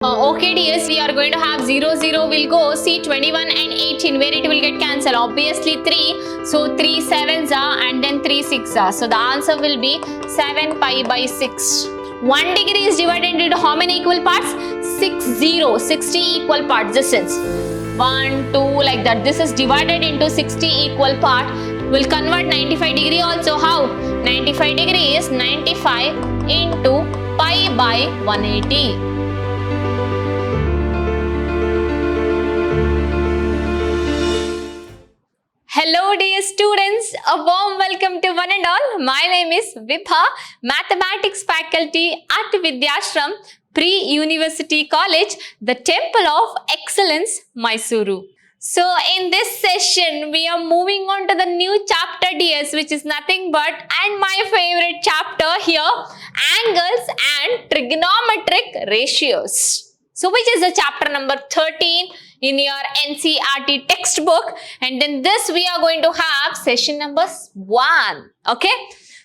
Okay dears, we are going to have 0, 0 will go, see 21 and 18 where it will get cancelled. Obviously 3, so 3 7s are and then 3 6 are. So the answer will be 7 pi by 6. 1 degree is divided into how many equal parts? 60 equal parts. This is 1, 2 like that. This is divided into 60 equal part. We'll convert 95 degree also. How? 95 degree is 95 into pi by 180. Hello dear students, a warm welcome to one and all. My name is Vidha, Mathematics faculty at Vidhyaashram Pre-University College, the Temple of Excellence, Mysuru. So in this session, we are moving on to the new chapter dears, which is nothing but, and my favorite chapter here, angles and trigonometric ratios. So which is the chapter number 13 in your NCERT textbook, and then this we are going to have session number 1. Okay.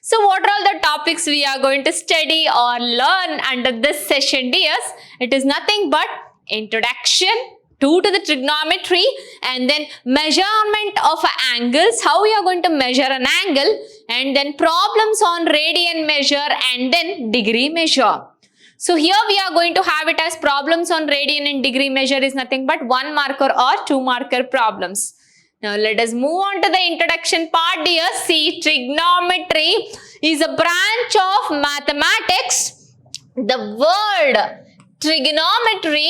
So what are all the topics we are going to study or learn under this session dears? It is nothing but introduction to the trigonometry and then measurement of angles, how we are going to measure an angle, and then problems on radian measure and then degree measure. So here we are going to have it as problems on radian and degree measure is nothing but 1 marker or 2 marker problems. Now let us move on to the introduction part dear. See, trigonometry is a branch of mathematics. The word trigonometry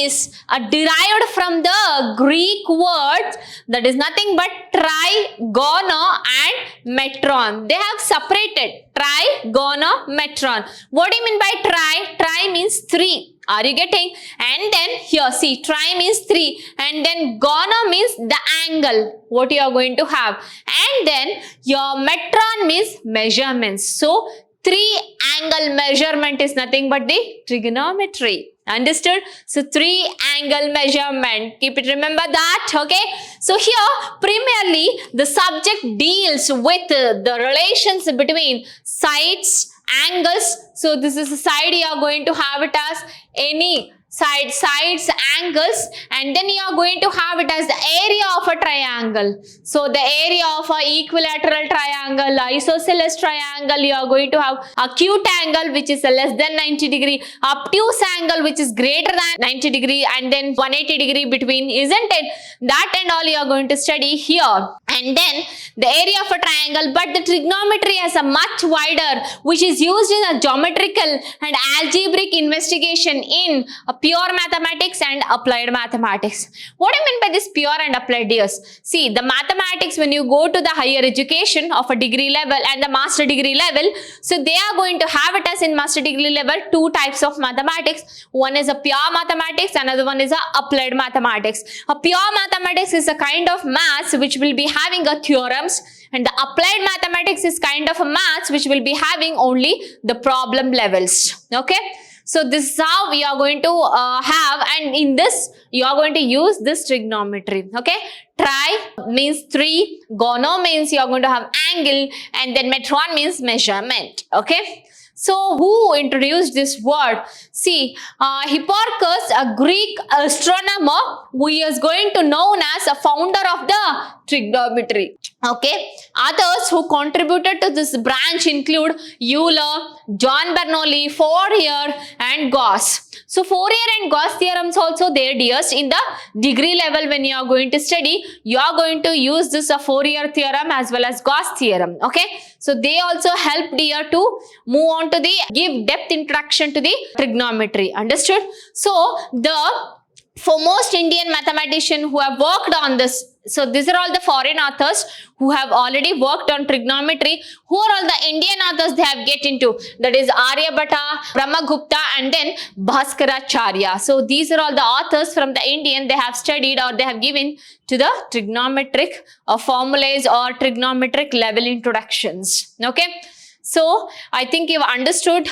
is derived from the Greek words that is nothing but trigono and metron. They have separated trigonometron. What do you mean by tri? Tri means 3. Are you getting? And then here see, tri means 3 and then gono means the angle what you are going to have, and then your metron means measurements. So 3 angle measurement is nothing but the trigonometry. Understood? So 3 angle measurement. Keep it, remember that. Okay. So here primarily the subject deals with the relations between sides, angles. So this is a side, you are going to have it as any sides, angles, and then you are going to have it as the area of a triangle. So the area of a equilateral triangle, isosceles triangle, you are going to have acute angle which is less than 90 degree, obtuse angle which is greater than 90 degree, and then 180 degree between, isn't it? That and all you are going to study here. And then the area of a triangle, but the trigonometry has a much wider, which is used in a geometrical and algebraic investigation in pure mathematics and applied mathematics. What do you mean by this pure and applied dears? See, the mathematics, when you go to the higher education of a degree level and the master degree level, so they are going to have it as in master degree level 2 types of mathematics. One is a pure mathematics, another one is a applied mathematics. A pure mathematics is a kind of maths which will be having a theorems, and the applied mathematics is kind of a maths which will be having only the problem levels. Okay. So this is how we are going to have, and in this you are going to use this trigonometry. Okay. Tri means 3, gono means you are going to have angle, and then metron means measurement. Okay. So who introduced this word? See, Hipparchus, a Greek astronomer who is going to known as a founder of the trigonometry. Okay. Others who contributed to this branch include Euler, John Bernoulli, Fourier and Gauss. So Fourier and Gauss theorems also there dears. In the degree level when you are going to study, you are going to use this Fourier theorem as well as Gauss theorem. Okay. So they also help dear to move on to the give depth introduction to the trigonometry. Understood? So the foremost Indian mathematician who have worked on this, so these are all the foreign authors who have already worked on trigonometry. Who are all the Indian authors they have get into? That is Aryabhatta, Brahmagupta and then Bhaskaracharya. So these are all the authors from the Indian they have studied or they have given to the trigonometric formulas or trigonometric level introductions. Okay. So I think you've understood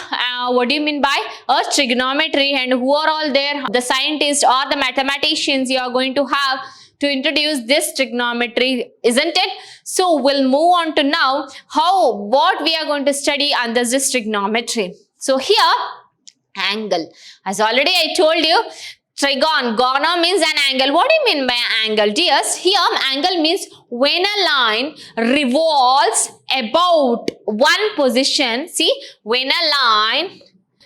what do you mean by a trigonometry and who are all there, the scientists or the mathematicians you are going to have to introduce this trigonometry, isn't it? So we'll move on to now what we are going to study under this trigonometry. So here Angle. As already I told you, gono means an angle. What do you mean by angle, dears? Here angle means when a line revolves about one position. See, when a line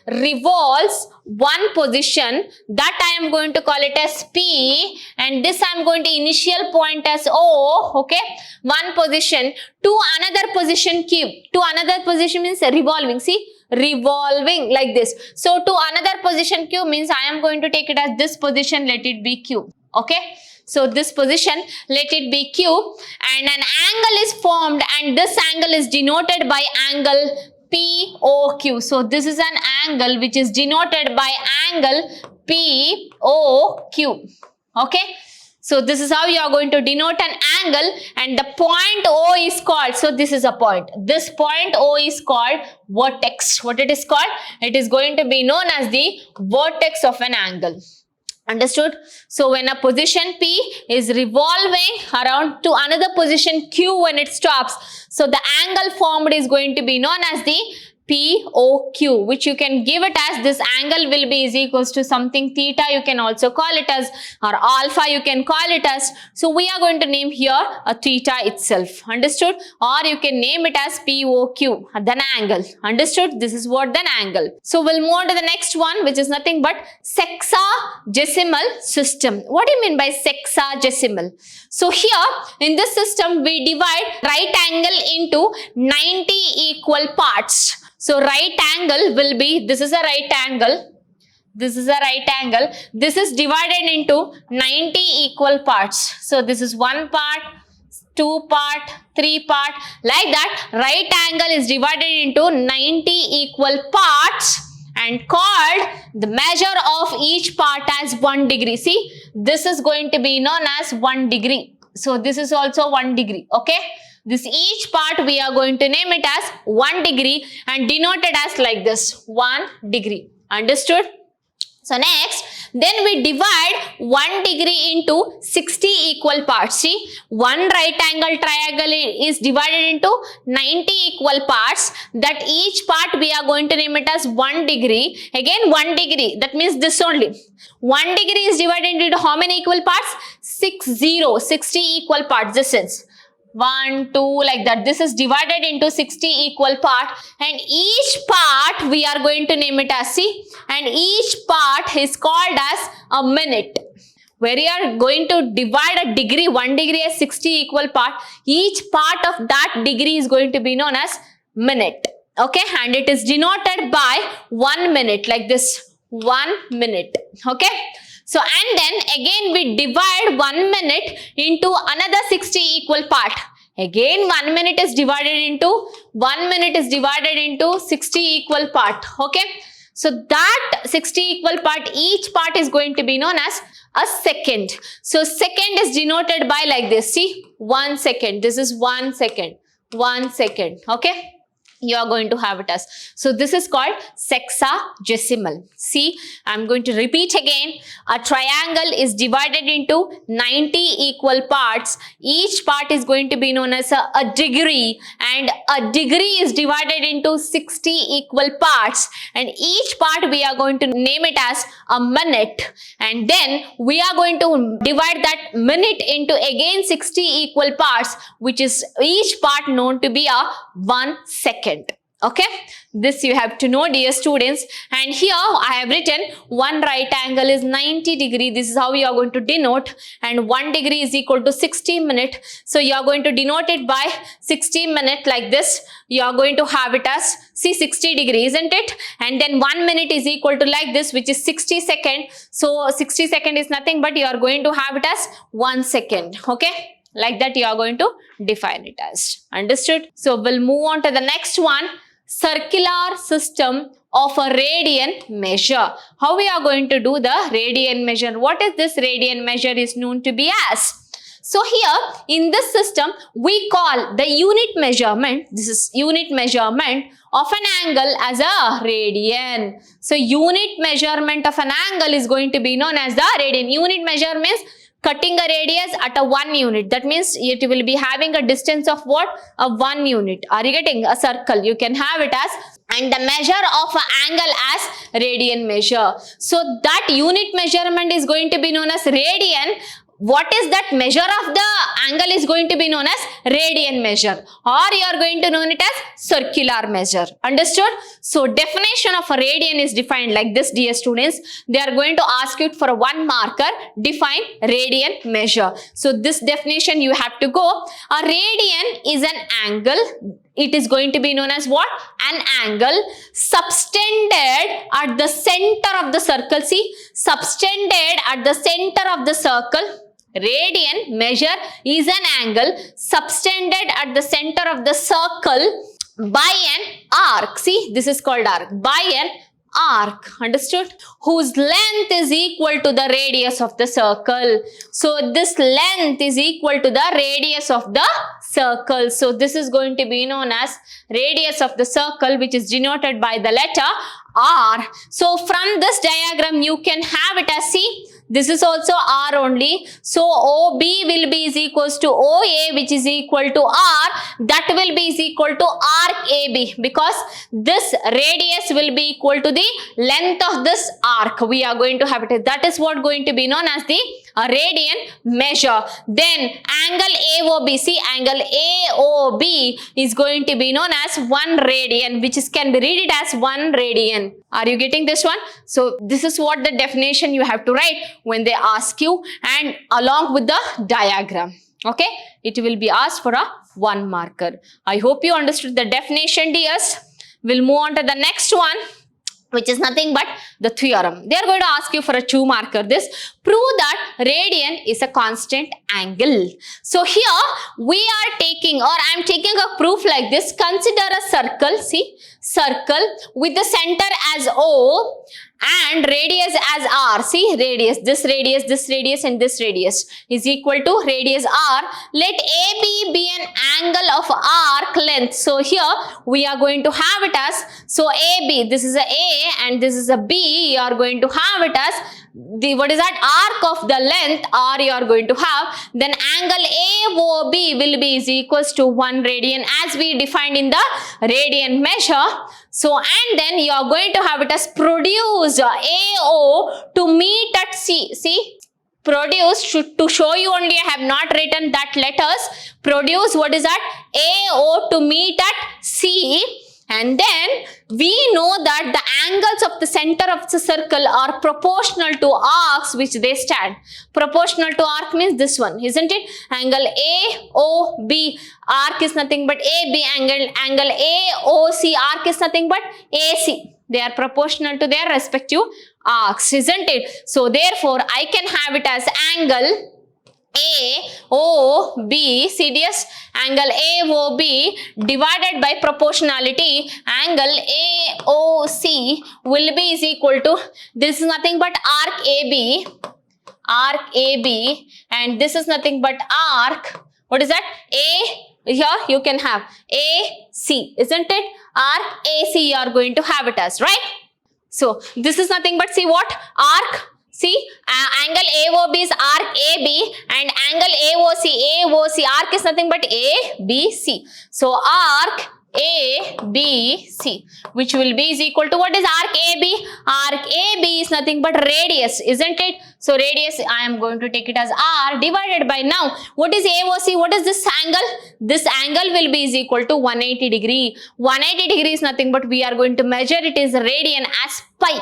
revolves one position, that I am going to call it as P, and this I am going to initial point as O, okay? One position to another position Q. To another position means revolving. See, revolving like this. So to another position Q means I am going to take it as this position, let it be Q, okay? So this position, let it be Q, and an angle is formed, and this angle is denoted by angle POQ. So this is an angle which is denoted by angle POQ. Okay. So this is how you are going to denote an angle, and the point O is called, so this is a point. This point O is called vertex. What it is called? It is going to be known as the vertex of an angle. Understood? So when a position P is revolving around to another position Q when it stops, so the angle formed is going to be known as the POQ, which you can give it as this angle will be is equals to something theta, you can also call it as, or alpha you can call it as. So we are going to name here a theta itself. Understood? Or you can name it as POQ, then angle. Understood? This is what then angle. So we'll move on to the next one, which is nothing but sexagesimal system. What do you mean by sexagesimal? So here in this system we divide right angle into 90 equal parts. So right angle will be, this is a right angle, this is a right angle, this is divided into 90 equal parts. So this is one part, two part, three part, like that. Right angle is divided into 90 equal parts and called the measure of each part as 1 degree. See, this is going to be known as 1 degree. So this is also 1 degree, okay? This each part we are going to name it as 1 degree and denoted as like this, 1 degree. Understood? So next, then we divide 1 degree into 60 equal parts. See, one right angle triangle is divided into 90 equal parts. That each part we are going to name it as 1 degree. Again 1 degree, that means this only. 1 degree is divided into how many equal parts? 60 equal parts. This is 1, 2, like that. This is divided into 60 equal part, and each part we are going to name it as, see, and each part is called as a minute. Where you are going to divide a degree, 1 degree as 60 equal part, each part of that degree is going to be known as minute. Okay, and it is denoted by 1 minute, like this, 1 minute. Okay. So, and then again we divide 1 minute into another 60 equal part. Again 1 minute is divided into 60 equal part. Okay. So that 60 equal part, each part is going to be known as a second. So second is denoted by like this. See, 1 second. This is 1 second. 1 second. Okay. You are going to have it as. So this is called sexagesimal. See, I am going to repeat again. A triangle is divided into 90 equal parts. Each part is going to be known as a degree, and a degree is divided into 60 equal parts, and each part we are going to name it as a minute, and then we are going to divide that minute into again 60 equal parts, which is each part known to be a 1 second. Okay, this you have to know, dear students. And here I have written one right angle is 90 degree. This is how you are going to denote, and 1 degree is equal to 60 minute. So you are going to denote it by 60 minute like this. You are going to have it as, see, 60 degree, isn't it? And then 1 minute is equal to like this, which is 60 second. So 60 second is nothing but you are going to have it as 1 second. Okay. Like that you are going to define it as. Understood? So we'll move on to the next one. Circular system of a radian measure. How we are going to do the radian measure? What is this radian measure is known to be as? So here in this system we call the unit measurement, this is unit measurement of an angle as a radian. So unit measurement of an angle is going to be known as the radian. Unit measure means cutting a radius at a 1 unit. That means it will be having a distance of what? A 1 unit. Are you getting? A circle. You can have it as and the measure of an angle as radian measure. So that unit measurement is going to be known as radian. What is that measure of the angle is going to be known as radian measure, or you are going to know it as circular measure. Understood? So definition of a radian is defined like this, dear students. They are going to ask you for a 1 marker, define radian measure. So this definition you have to go. A radian is an angle. It is going to be known as what? An angle subtended at the center of the circle. See, subtended at the center of the circle. Radian measure is an angle subtended at the center of the circle by an arc. See, this is called arc. By an arc. Understood? Whose length is equal to the radius of the circle. So this length is equal to the radius of the circle. So this is going to be known as radius of the circle, which is denoted by the letter R. So from this diagram you can have it as, see, this is also R only. So OB will be is equals to OA, which is equal to R. That will be is equal to arc AB, because this radius will be equal to the length of this arc. We are going to have it. That is what going to be known as the radian measure. Then angle AOB. See, angle AOB is going to be known as 1 radian, which is can be read it as 1 radian. Are you getting this one? So this is what the definition you have to write when they ask you, and along with the diagram. Okay, it will be asked for a 1 marker. I hope you understood the definition, dears. We'll move on to the next one, which is nothing but the theorem. They are going to ask you for a 2 marker. This prove that radian is a constant angle. So here we are taking, or I am taking a proof like this. Consider a circle. See, circle with the center as O and radius as R. See, radius, this radius, this radius and this radius is equal to radius R. Let AB be an angle of arc length. So here we are going to have it as, so AB, this is a A and this is a B. You are going to have it as the, what is that, arc of the length R you are going to have. Then angle AOB will be is equals to 1 radian as we defined in the radian measure. So and then you are going to have it as produce AO to meet at C. See, produce, to show you only I have not written that letters. Produce, what is that, AO to meet at C. And then we know that the angles of the center of the circle are proportional to arcs which they stand. Proportional to arc means this one, isn't it? Angle AOB, arc is nothing but AB, angle AOC, arc is nothing but AC. They are proportional to their respective arcs, isn't it? So therefore I can have it as angle AOB, CDS, angle AOB divided by proportionality, angle AOC will be is equal to, this is nothing but arc AB, and this is nothing but arc, what is that, A, here you can have AC, isn't it? Arc AC you are going to have it as, right? So this is nothing but, see what, arc. See, angle AOB is arc AB and angle AOC arc is nothing but ABC. So arc ABC, which will be is equal to, what is arc AB? Arc AB is nothing but radius, isn't it? So radius I am going to take it as R divided by, now what is AOC? What is this angle? This angle will be is equal to 180 degree. 180 degree is nothing but we are going to measure it is radian as pi.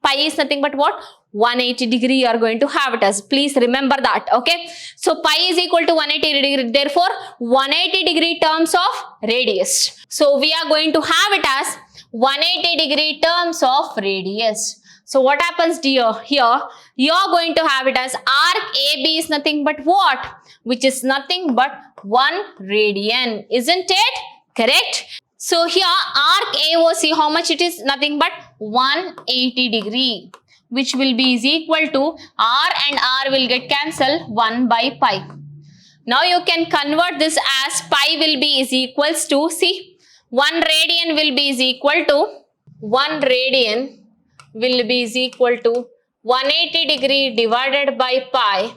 Pi is nothing but what? 180 degree you are going to have it as. Please remember that. Okay. So pi is equal to 180 degree. Therefore 180 degree terms of radius. So we are going to have it as 180 degree terms of radius. So what happens, dear? Here you are going to have it as arc AB is nothing but what? Which is nothing but 1 radian. Isn't it? Correct. So here arc AOC, how much it is? Nothing but 180 degree, which will be is equal to R and R will get cancelled 1 by pi. Now you can convert this as pi will be is equals to, see, 1 radian will be is equal to, 1 radian will be is equal to 180 degree divided by pi,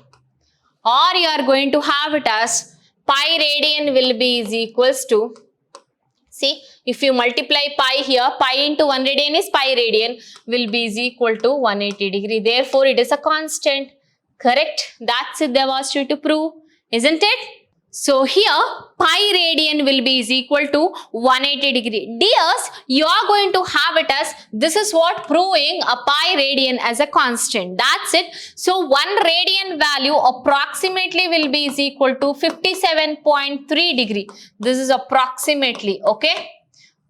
or you are going to have it as pi radian will be is equals to, See, if you multiply pi here, pi into 1 radian is pi radian will be is equal to 180 degree. Therefore, it is a constant. Correct? That's it they have asked you to prove, isn't it? So here pi radian will be is equal to 180 degree. Dears, you are going to have it as this is what proving a pi radian as a constant. That's it. So 1 radian value approximately will be is equal to 57.3 degree. This is approximately, okay?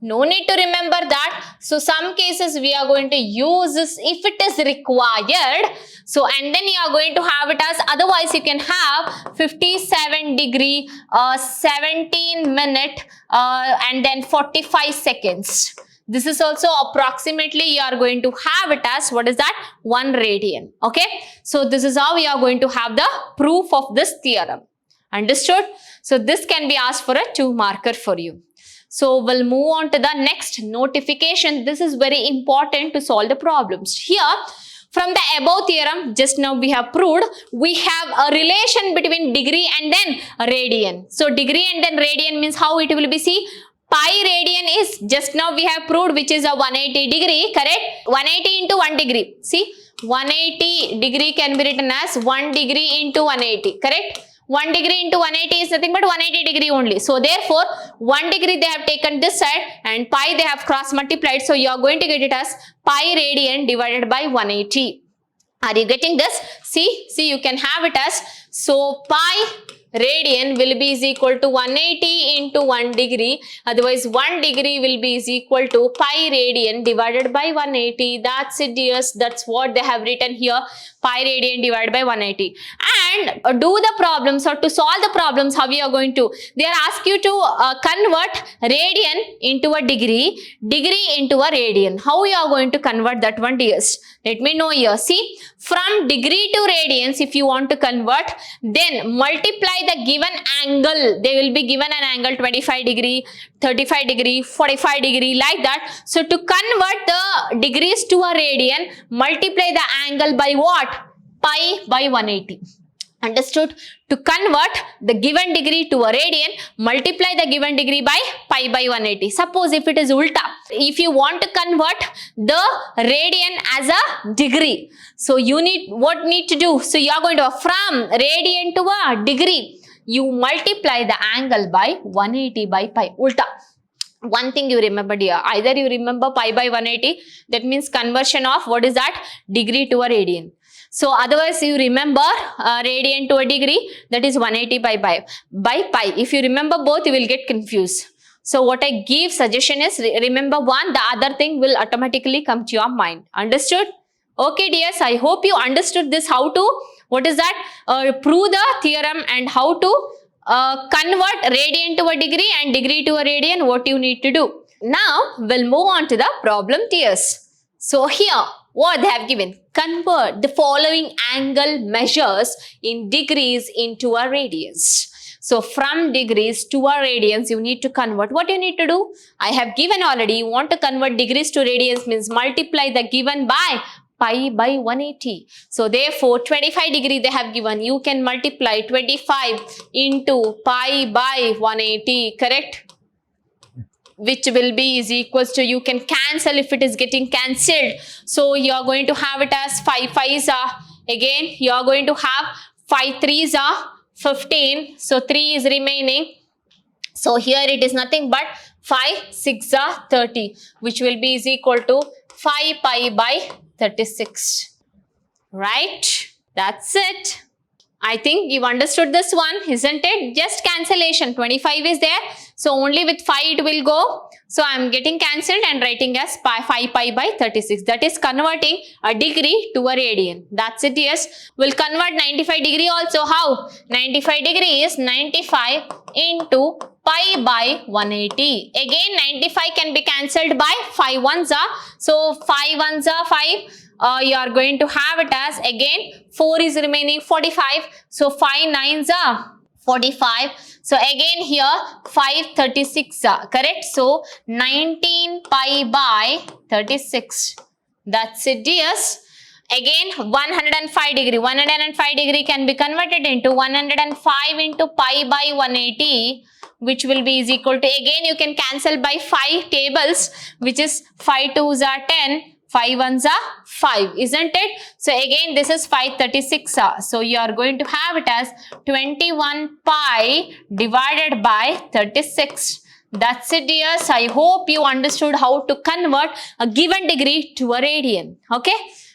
No need to remember that. So some cases we are going to use this if it is required. So and then you are going to have it as, otherwise you can have 57 degree, 17 minute and then 45 seconds. This is also approximately you are going to have it as, what is that? 1 radian. Okay. So this is how we are going to have the proof of this theorem. Understood? So this can be asked for a 2 marker for you. So we'll move on to the next notification. This is very important to solve the problems. Here, from the above theorem, just now we have proved, we have a relation between degree and then radian. So degree and then radian means how it will be, see, pi radian is, just now we have proved, which is a 180 degree, correct? 180 into 1 degree. See, 180 degree can be written as 1 degree into 180, correct? 1 degree into 180 is nothing but 180 degree only. So therefore, 1 degree they have taken this side and pi they have cross multiplied. So you are going to get it as pi radian divided by 180. Are you getting this? See, you can have it as, so pi radian will be is equal to 180 into 1 degree. Otherwise, 1 degree will be is equal to pi radian divided by 180. That's it, dears. That's what they have written here. Pi radian divided by 180. And do the problems, or to solve the problems, how we are going to, they are asked you to convert radian into a degree into a radian. How we are going to convert that one, dears? Let me know here. See, from degree to radians, if you want to convert, then multiply the given angle. They will be given an angle 25 degree, 35 degree, 45 degree, like that. So to convert the degrees to a radian, multiply the angle by what? Pi by 180. Understood? To convert the given degree to a radian, multiply the given degree by pi by 180. Suppose if it is ulta, if you want to convert the radian as a degree, so you need to do? So you are going to, from radian to a degree, you multiply the angle by 180 by pi, ulta. One thing you remember, dear, either you remember pi by 180, that means conversion of, what is that? Degree to a radian. So otherwise you remember radian to a degree, that is 180 by pi. If you remember both, you will get confused. So what I give suggestion is, remember one, the other thing will automatically come to your mind. Understood? Okay, dears, I hope you understood this, how to, what is that? Prove the theorem and how to convert radian to a degree and degree to a radian, what you need to do. Now we'll move on to the problem, dears. So here, what they have given, convert the following angle measures in degrees into a radians. So from degrees to a radians, you need to convert. What you need to do? I have given already. You want to convert degrees to radians means multiply the given by pi by 180. So therefore 25 degree they have given. You can multiply 25 into pi by 180, correct? Which will be is equals to, you can cancel if it is getting cancelled. So you are going to have it as 5 5s are, again you are going to have 5 3s are 15. So 3 is remaining. So here it is nothing but 5 6 are 30, which will be is equal to 5 pi by 36. Right? That's it. I think you've understood this one, isn't it? Just cancellation. 25 is there. So only with 5 it will go. So I'm getting cancelled and writing as 5 pi by 36. That is converting a degree to a radian. That's it, yes. We'll convert 95 degree also. How? 95 degree is 95 into pi by 180. Again 95 can be cancelled by 5 ones are. So 5 ones are 5. You are going to have it as, again 4 is remaining 45. So 5 9s are 45. So again here 5 36 are, correct? So 19 pi by 36. That's it, dears. Again 105 degree. 105 degree can be converted into 105 into pi by 180. which will be is equal to, again you can cancel by 5 tables, which is 5 2s are 10, 5 1s are 5, isn't it? So again this is 536. So you are going to have it as 21 pi divided by 36. That's it, dears. I hope you understood how to convert a given degree to a radian. Okay.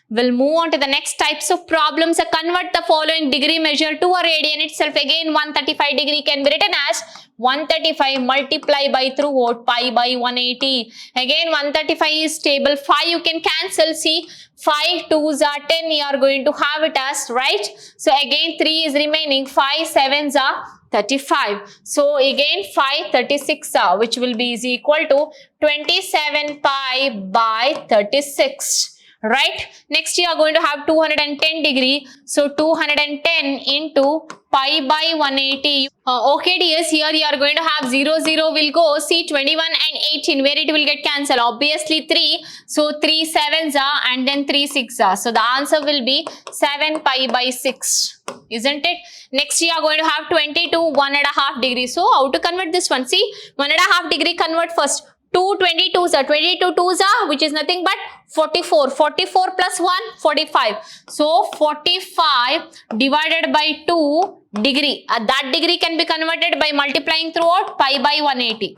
We'll move on to the next types of problems. Convert the following degree measure to a radian itself. Again, 135 degree can be written as 135 multiply by through what? Pi by 180. Again, 135 is table 5. You can cancel. See, 5 2s are 10. You are going to have it as, right? So again, 3 is remaining. 5 7s are 35. So again 536, which will be is equal to 27 pi by 36. Right? Next you are going to have 210 degree. So 210 into pi by 180. Okay dears, here you are going to have 0 0 will go. See, 21 and 18, where it will get cancelled? Obviously 3. So 3 7s are and then 3 6 are. So the answer will be 7 pi by 6. Isn't it? Next you are going to have 22 1.5 degree. So how to convert this one? See, 1.5 degree convert first. 2 22s are 22 2s are, which is nothing but 44. 44 plus 1 45. So 45 divided by 2 degree. That degree can be converted by multiplying throughout pi by 180.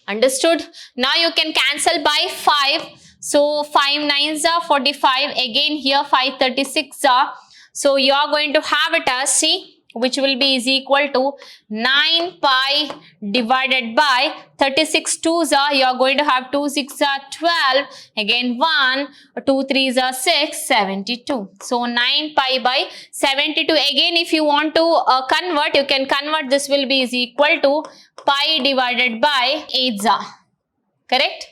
Understood? Now you can cancel by 5. So 5 9s are 45. Again here 536 are. So you are going to have it as, see, which will be is equal to 9 pi divided by 36 2s are, you are going to have 2 6 are 12, again 1, 2 3s are 6, 72. So 9 pi by 72. Again if you want to convert, you can convert. This will be is equal to pi divided by 8s are, correct?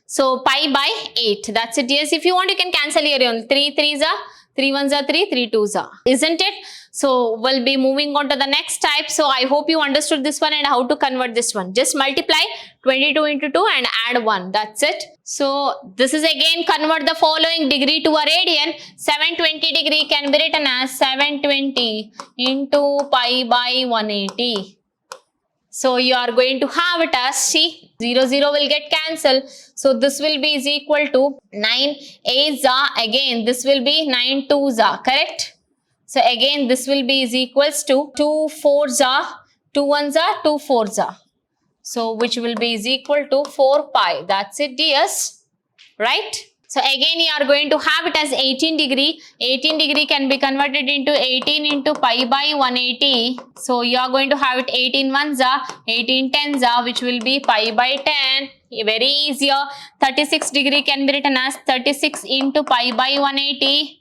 So pi by 8. That's it. Yes, if you want you can cancel here on 3 3s are, 3 1s are 3, 3 2s are, isn't it? So we'll be moving on to the next type. So I hope you understood this one and how to convert this one. Just multiply 22 into 2 and add 1. That's it. So this is again convert the following degree to a radian. 720 degree can be written as 720 into pi by 180. So you are going to have it as, see, 0 0 will get cancelled. So this will be is equal to 9 8s are, again this will be 9 2s are, correct? So again this will be is equals to 2 4s are, 2 1s are, 2 4s are. So which will be is equal to 4 pi. That's it, dears. Right? So again you are going to have it as 18 degree. 18 degree can be converted into 18 into pi by 180. So you are going to have it 18 1s are, 18 10s are, which will be pi by 10. Very easier. 36 degree can be written as 36 into pi by 180.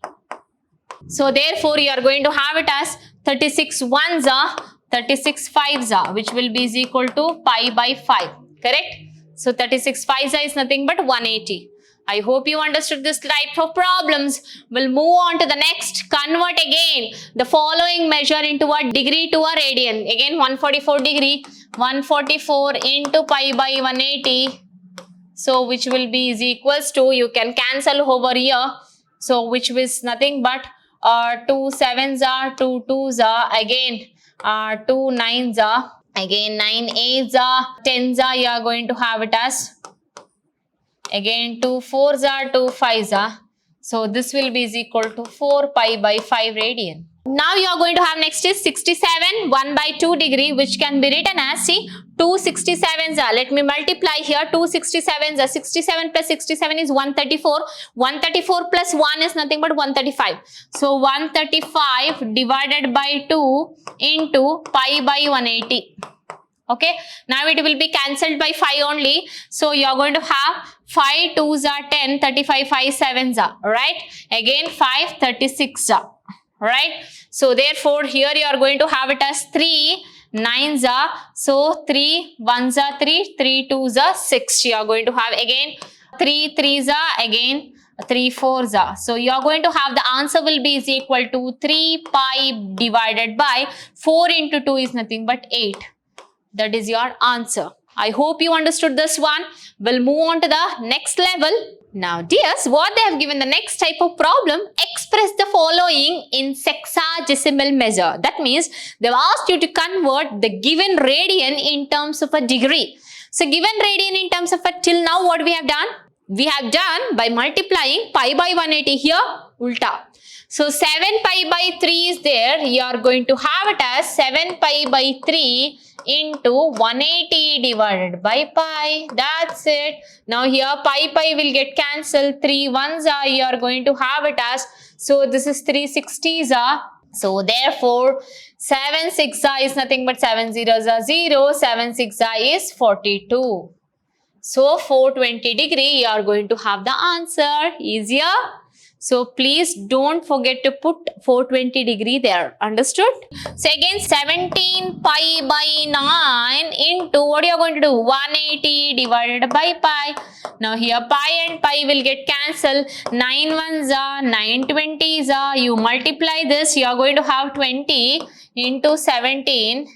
So therefore you are going to have it as 36 1s are, 36 5s are, which will be is equal to pi by 5, correct? So 36 5s are is nothing but 180. I hope you understood this type of problems. We'll move on to the next. Convert again the following measure into a degree to a radian. Again 144 degree, 144 into pi by 180. So which will be is equals to, you can cancel over here. So which was nothing but 2 7s are, 2 2s are, again 2 9s are, again 9 8s are, 10s are, you are going to have it as, again 2 4s are, 2 5s are. So this will be is equal to 4 pi by 5 radian. Now you are going to have next is 67 1 by 2 degree, which can be written as, see, 2 67s are. Let me multiply here. 2 67s are, 67 plus 67 is 134. 134 plus 1 is nothing but 135. So 135 divided by 2 into pi by 180. Okay, now it will be cancelled by 5 only. So you are going to have 5 2s are 10, 35 5 7s are, right? Again 5 36 are, right? So therefore here you are going to have it as 3 9s are, so 3 1s are 3, 3 2s are 6. You are going to have again 3 3s are, again 3 4s are. So you are going to have the answer will be is equal to 3 pi divided by 4 into 2 is nothing but 8. That is your answer. I hope you understood this one. We'll move on to the next level. Now dears, what they have given the next type of problem, express the following in sexagesimal measure. That means they have asked you to convert the given radian in terms of a degree. So given radian in terms of a, till now what we have done? We have done by multiplying pi by 180 here, ulta. So 7 pi by 3 is there, you are going to have it as 7 pi by 3 into 180 divided by pi. That's it. Now here pi will get cancelled. 3 ones are, you are going to have it as, so this is 3 60s are. So therefore 7 6 is nothing but 7 zeros are 0, 7 6 is 42. So 420 degree, you are going to have the answer. Easier. So please don't forget to put 420 degree there. Understood? So again 17 pi by 9 into what you are going to do? 180 divided by pi. Now here pi and pi will get cancelled. 9 ones are, 9 20s are. You multiply this, you are going to have 20 into 17.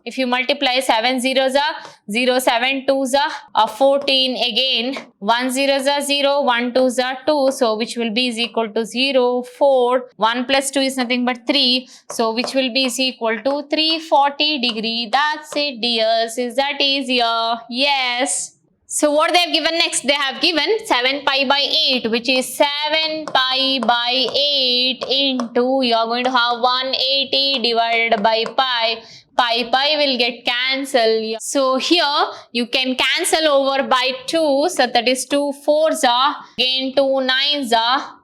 If you multiply 7 zeros are 0, 7 twos are 14 again, 1 zeros are 0, 1 twos are 2, so which will be is equal to 0, 4, 1 plus 2 is nothing but 3, so which will be is equal to 340 degree. That's it dears. Is that easier? Yes. So what they have given next? They have given 7 pi by 8, which is 7 pi by 8 into, you are going to have 180 divided by pi. Pi will get cancelled. So here you can cancel over by 2. So that is 2 4s are. Again 2 9s are.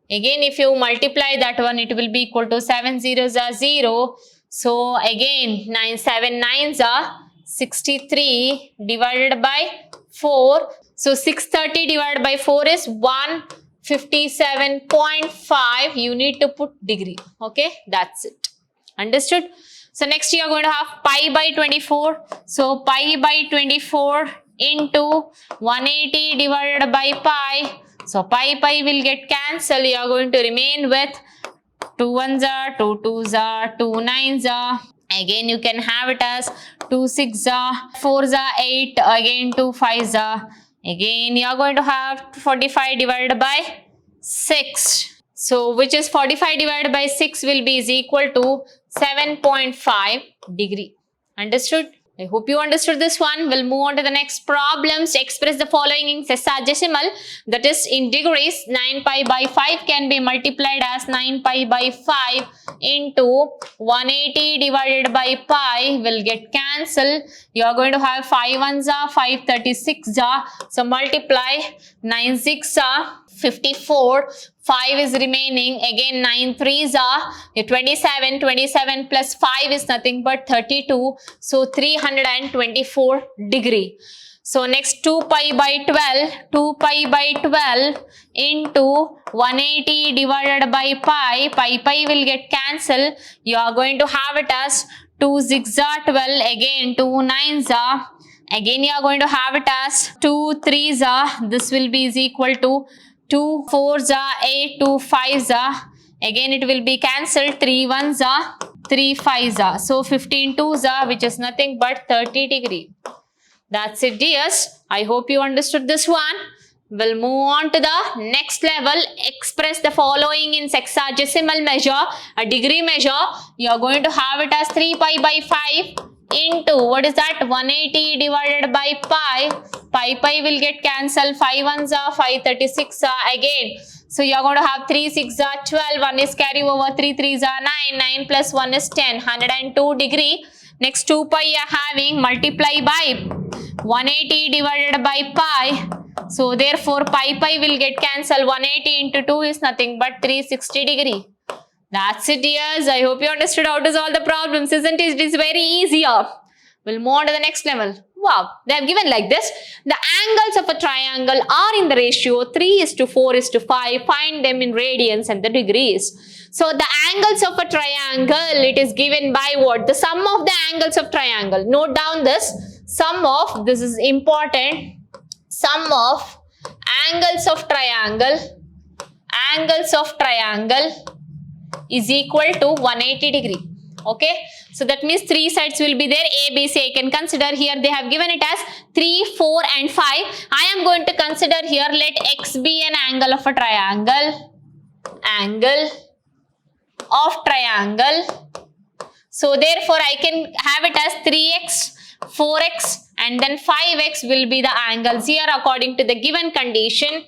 Again if you multiply that one, it will be equal to 7 zeros are 0. So again 7 9s are 63 divided by 4. So 630 divided by 4 is 157.5. You need to put degree. Okay, that's it. Understood? So next you are going to have pi by 24. So pi by 24 into 180 divided by pi. So pi will get cancelled. You are going to remain with 2 ones are, 2 twos are, 2 9s are. Again you can have it as 2 6 are, 4s are 8, again 2 5s are. Again you are going to have 45 divided by 6. So which is 45 divided by 6 will be is equal to 7.5 degree. Understood? I hope you understood this one. We'll move on to the next problems. Express the following in sexagesimal, that is in degrees. 9 pi by 5 can be multiplied as 9 pi by 5 into 180 divided by pi will get cancelled. You are going to have 5 ones are, 5 36 are. So multiply 9 6 are 54. 5 is remaining, again 9 3s are 27, 27 plus 5 is nothing but 32, so 324 degree. So next 2 pi by 12, 2 pi by 12 into 180 divided by pi, pi will get cancelled. You are going to have it as 2 6 are 12, again 2 9s are, again you are going to have it as 2 3s are, this will be is equal to 2 4s are 8, 2 5s are, again it will be cancelled, 3 1s are, 3 5s are, so 15 2s are, which is nothing but 30 degree. That's it dears. I hope you understood this one. We'll move on to the next level. Express the following in sexagesimal measure, a degree measure. You are going to have it as 3 pi by 5 into, what is that, 180 divided by pi. Pi will get cancelled, 5 ones are, 5 36 are again. So you are going to have 3 6 are 12, 1 is carry over, 3 3s are 9, 9 plus 1 is 10, 102 degree. Next 2 pi you are having, multiply by 180 divided by pi. So therefore pi will get cancelled, 180 into 2 is nothing but 360 degree. That's it dears. I hope you understood how to solve the problems, isn't it? It is very easier. We'll move on to the next level. Wow, they have given like this. The angles of a triangle are in the ratio 3:4:5. Find them in radians and the degrees. So the angles of a triangle, it is given by what? The sum of the angles of triangle. Note down this. Sum of, this is important, sum of angles of triangle is equal to 180 degree. Okay, so that means 3 sides will be there, A, B, C. I can consider here they have given it as 3, 4 and 5. I am going to consider here, let X be an angle of a triangle. Angle of triangle. So therefore I can have it as 3x, 4x and then 5x will be the angles here according to the given condition.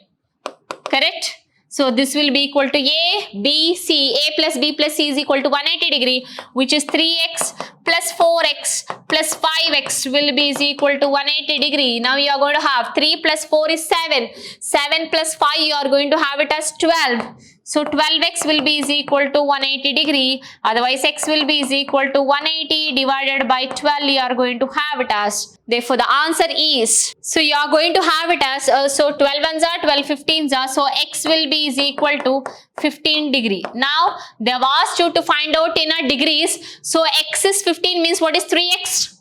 Correct? So this will be equal to A, B, C. A plus B plus C is equal to 180 degree, which is 3x plus 4x plus 5x will be is equal to 180 degree. Now you are going to have 3 plus 4 is 7. 7 plus 5 you are going to have it as 12. So 12x will be is equal to 180 degree. Otherwise x will be is equal to 180 divided by 12 you are going to have it as. Therefore the answer is, so you are going to have it as, so 12 ones are 12 15s are, so x will be is equal to 15 degree. Now they have asked you to find out in a degrees. So x is 15 means what is 3x?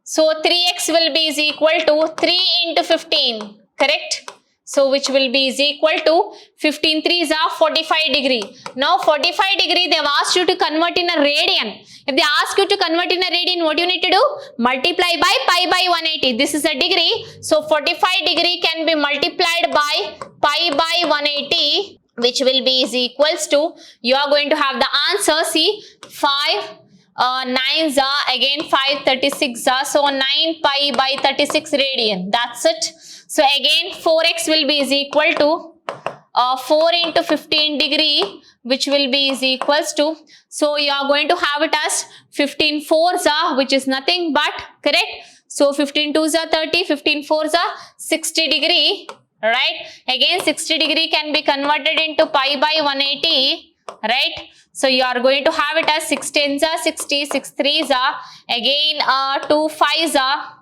So 3x will be is equal to 3 into 15. Correct? So which will be is equal to 15 3s are 45 degree. Now 45 degree they have asked you to convert in a radian. If they ask you to convert in a radian, what you need to do? Multiply by pi by 180. This is a degree. So 45 degree can be multiplied by pi by 180, which will be is equals to, you are going to have the answer. See, 5 9s are again 5 36 are, so 9 pi by 36 radian. That's it. So again 4x will be is equal to 4 into 15 degree, which will be is equals to, so you are going to have it as 15 4s are, which is nothing but, correct? So 15 2s are 30, 15 4s are 60 degree, right? Again 60 degree can be converted into pi by 180, right? So you are going to have it as 6 10s are 60, 6 3s are, again 2 5s are,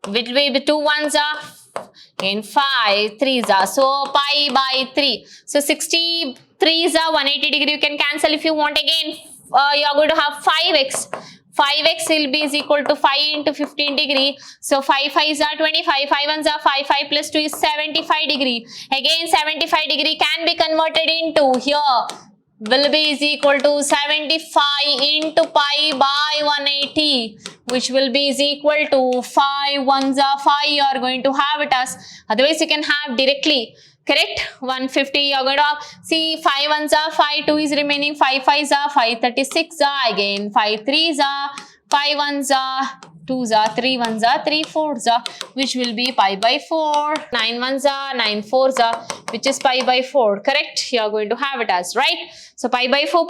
which will be 2 1s are, again 5 3s are, so pi by 3. So 60 3s are 180 degree, you can cancel if you want. Again you are going to have 5x. 5x will be is equal to 5 into 15 degree. So 5 5s are 25, 5 1s are 5, 5 plus 2 is 75 degree. Again 75 degree can be converted into, here will be is equal to 75 into pi by 180, which will be is equal to 5 1s are 5 you are going to have it as. Otherwise you can have directly, correct? 150 you are going to have, see 5 1s are 5, 2 is remaining, 5 5s are 5 36 are, again 5 3s are 5 1s are 2s are, 3 1s are 3 4s are, which will be pi by 4. 9 1s are 9 4s are, which is pi by 4. Correct? You are going to have it as, right? So pi by 4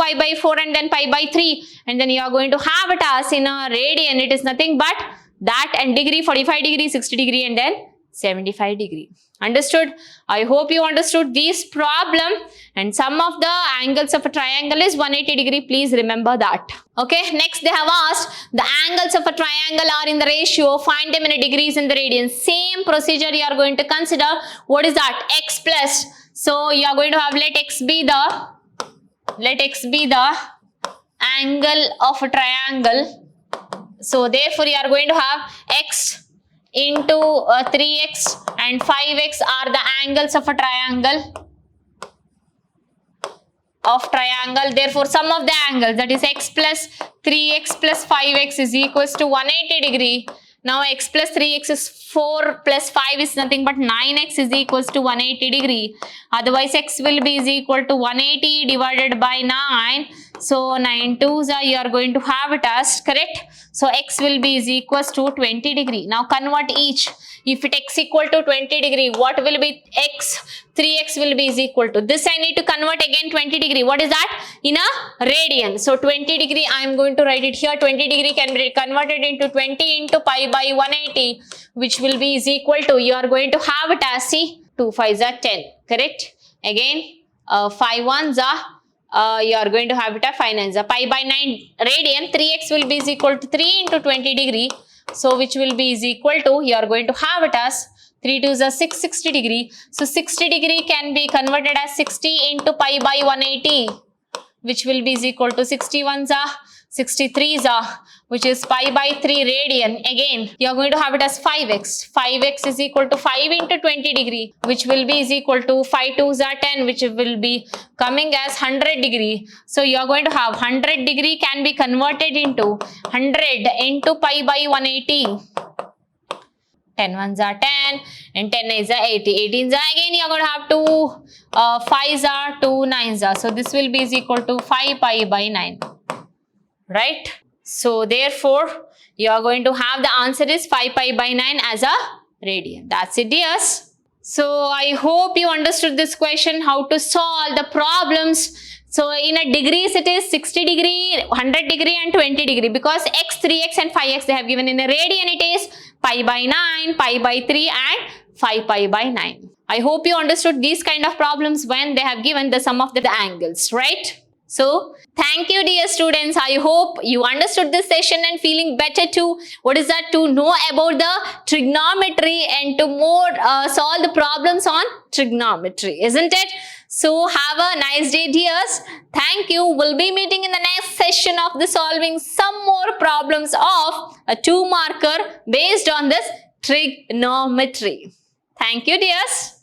and then pi by 3, and then you are going to have it as in a radian. It is nothing but that and degree, 45 degree, 60 degree and then 75 degree. Understood? I hope you understood this problem, and sum of the angles of a triangle is 180 degree. Please remember that. Okay, next they have asked the angles of a triangle are in the ratio, find them in a degrees and the radians. Same procedure you are going to consider. What is that? X plus. So you are going to have let x be the angle of a triangle. So therefore you are going to have x into 3x and 5x are the angles of a triangle. Therefore sum of the angles, that is x plus 3x plus 5x is equals to 180 degree. Now x plus 3x is 4 plus 5 is nothing but 9x is equals to 180 degree. Otherwise x will be is equal to 180 divided by 9. So 9 2s are, you are going to have it as, correct? So x will be is equals to 20 degree. Now convert each. If it x equal to 20 degree, what will be x? 3x will be is equal to, this I need to convert again 20 degree. What is that? In a radian. So 20 degree I am going to write it here. 20 degree can be converted into 20 into pi by 180, which will be is equal to, you are going to have it as, see, 2 5s are 10, correct? Again 5 1s are, you are going to have it as 5 9s are, pi by 9 radian. 3x will be is equal to 3 into 20 degree. So which will be is equal to, you are going to have it as 3 2s are 6 60 degree. So 60 degree can be converted as 60 into pi by 180, which will be is equal to 60 1s are 63s are, which is pi by 3 radian. Again, you are going to have it as 5x. 5x is equal to 5 into 20 degree, which will be is equal to 5 2s are 10, which will be coming as 100 degree. So you are going to have 100 degree can be converted into 100 into pi by 180. 10 ones are 10 and 10 is 80. 18s are again you are going to have 2 5s are 2 9s are. So this will be is equal to 5 pi by 9. Right? So therefore you are going to have the answer is 5 pi by 9 as a radian. That's it, dears. So I hope you understood this question, how to solve the problems. So in a degrees it is 60 degree, 100 degree and 20 degree, because x, 3x and 5x they have given. In a radian it is pi by 9, pi by 3 and 5 pi by 9. I hope you understood these kind of problems when they have given the sum of the angles, right? So thank you, dear students. I hope you understood this session and feeling better to to know about the trigonometry and to more solve the problems on trigonometry, isn't it? So have a nice day, dears. Thank you. We'll be meeting in the next session of the solving some more problems of a 2-marker based on this trigonometry. Thank you, dears.